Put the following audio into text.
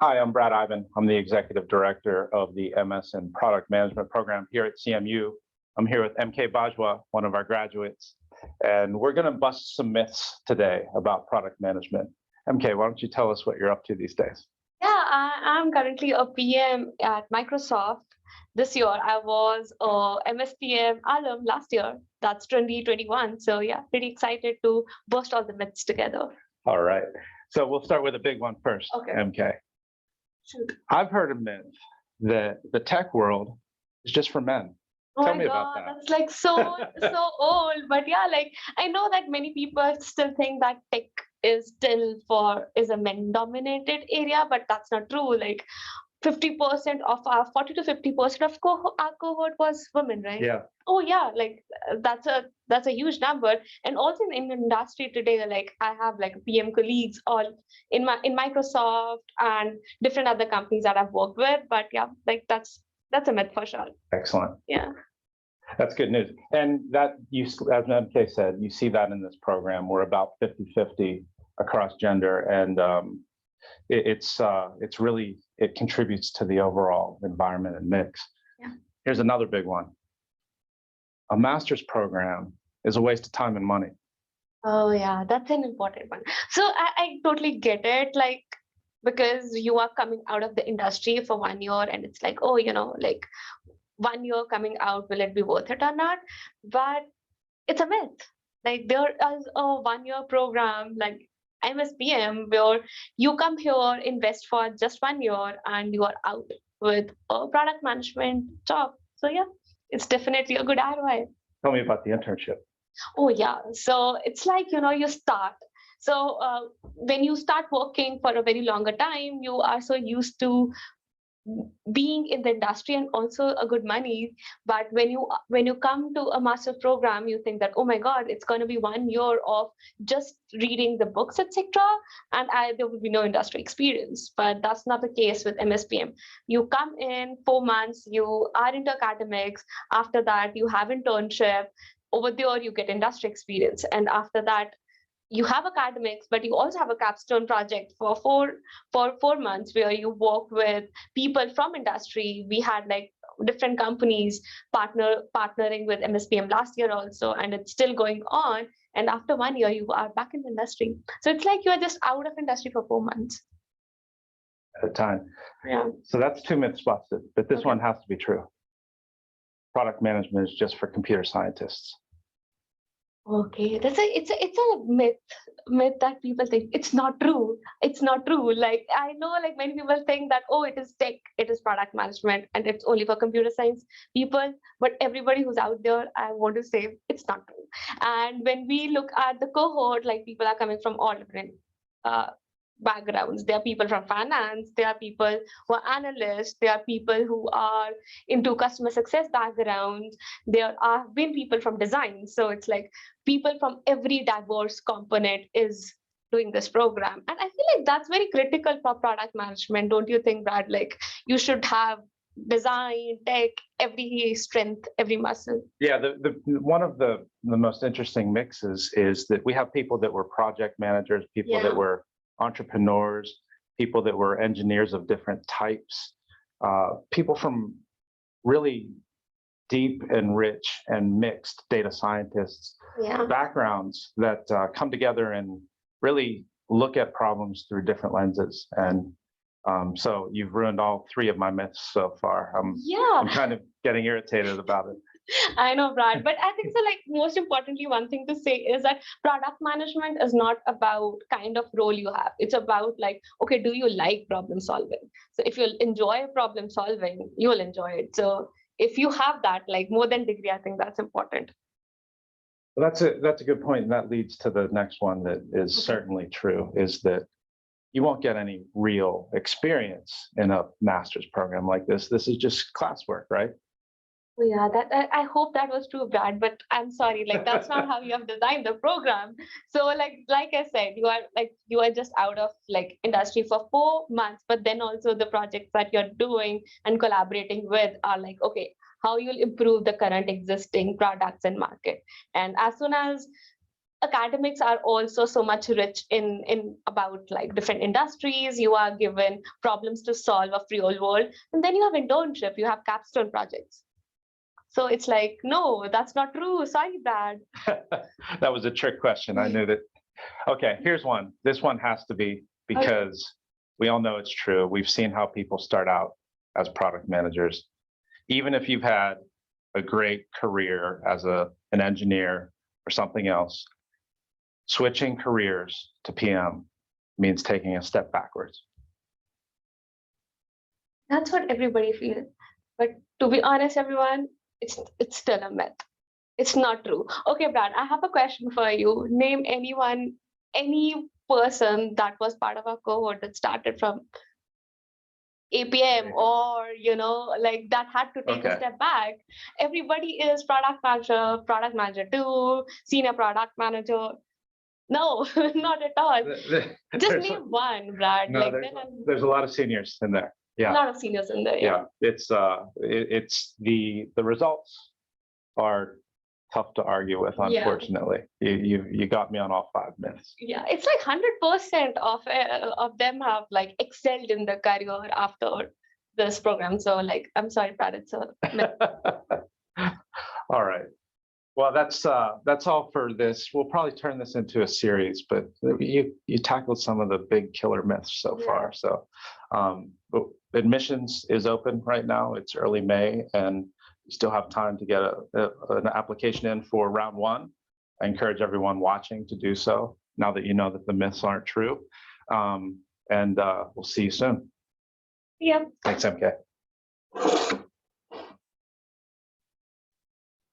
Hi, I'm Brad Eiben. I'm the Executive Director of the MS in Product Management program here at CMU. I'm here with MK Bajwa, one of our graduates, and we're going to bust some myths today about product management. MK, why don't you tell us what you're up to these days? Yeah, I'm currently a PM at Microsoft. This year, I was a MSPM alum last year. That's 2021. So yeah, pretty excited to bust all the myths together. All right. So we'll start with a big one first, Okay. MK. Sure. I've heard a myth that the tech world is just for men. Oh Tell my me about God, that. that's like so old. But yeah, like I know that many people still think that tech is a men-dominated area, but that's not true. Like 50% of our 40 to 50% of our cohort was women, right? Yeah. Oh yeah, like that's a huge number. And also in the industry today, like I have like PM colleagues all in Microsoft and different other companies that I've worked with. But yeah, like that's a myth for sure. Excellent. Yeah. That's good news. And that you, as MK said, you see that in this program. We're about 50-50 across gender, and it's really, it contributes to the overall environment and mix. Yeah. Here's another big one. A master's program is a waste of time and money. Oh yeah, that's an important one. So I totally get it, like because you are coming out of the industry for 1 year and it's like, oh, like 1 year coming out, will it be worth it or not? But it's a myth. Like there is a 1 year program like MSPM where you come here, invest for just 1 year, and you are out with a product management job. So yeah, it's definitely a good ROI. Tell me about the internship. Oh yeah, so it's like you start. So when you start working for a very longer time, you are so used to being in the industry and also a good money. But when you come to a master's program, you think that, oh my God, it's going to be 1 year of just reading the books, etc., and there will be no industry experience. But that's not the case with MSPM. You come in 4 months, you are into academics. After that, you have internship. Over there, you get industry experience, and after that, you have academics, but you also have a capstone project for 4 months where you work with people from industry. We had like different companies partnering with MSPM last year also, and it's still going on. And after 1 year, you are back in the industry. So it's like you're just out of industry for 4 months. At a time. Yeah. So that's two myths busted, but this one has to be true. Product management is just for computer scientists. Okay, it's a myth that people think it's not true. It's not true. Like I know, like many people think that, oh, it is tech, it is product management, and it's only for computer science people. But everybody who's out there, I want to say it's not true. And when we look at the cohort, like people are coming from all different backgrounds. There are people from finance, there are people who are analysts, there are people who are into customer success backgrounds, there have been people from design. So it's like people from every diverse component is doing this program. And I feel like that's very critical for product management. Don't you think, Brad? Like you should have design, tech, every strength, every muscle. Yeah, the one of the most interesting mixes is that we have people that were project managers, people that were entrepreneurs, people that were engineers of different types, people from really deep and rich and mixed data scientists, backgrounds that come together and really look at problems through different lenses. And so you've ruined all three of my myths so far. I'm kind of getting irritated about it. I know, Brad, but I think so. Like most importantly, one thing to say is that product management is not about kind of role you have. It's about like, okay, do you like problem solving? So if you enjoy problem solving, you will enjoy it. So if you have that, like more than degree, I think that's important. Well, that's a good point, and that leads to the next one that is certainly true, is that you won't get any real experience in a master's program like this. This is just classwork, right? Yeah, that I hope that was true, Brad, but I'm sorry, like that's not how you have designed the program. So like I said, you are just out of like industry for 4 months, but then also the projects that you're doing and collaborating with are like, okay, how you'll improve the current existing products and market. And as soon as academics are also so much rich in about like different industries. You are given problems to solve of real world, and then you have internship, you have capstone projects. So it's like, no, that's not true. Sorry, Brad. That was a trick question. I knew that. Okay, here's one. This one has to be, because we all know it's true. We've seen how people start out as product managers. Even if you've had a great career as an engineer or something else, switching careers to PM means taking a step backwards. That's what everybody feels. But to be honest, everyone, it's still a myth. It's not true. Okay, Brad, I have a question for you. Name anyone, any person that was part of our cohort that started from APM, or like that had to take a step back. Everybody is product manager 2, senior product manager. No, not at all. Just name one, Brad. No, there's a lot of seniors in there. Yeah, a lot of seniors in there. Yeah, it's the results are tough to argue with, unfortunately. You got me on all 5 myths. Yeah, it's like 100% of them have like excelled in their career after this program. So like, I'm sorry, Brad, it's a myth. All right. Well, that's all for this. We'll probably turn this into a series, but you tackled some of the big killer myths so far. So but admissions is open right now. It's early May, and you still have time to get an application in for round 1. I encourage everyone watching to do so now that you know that the myths aren't true. And we'll see you soon. Yeah. Thanks, MK.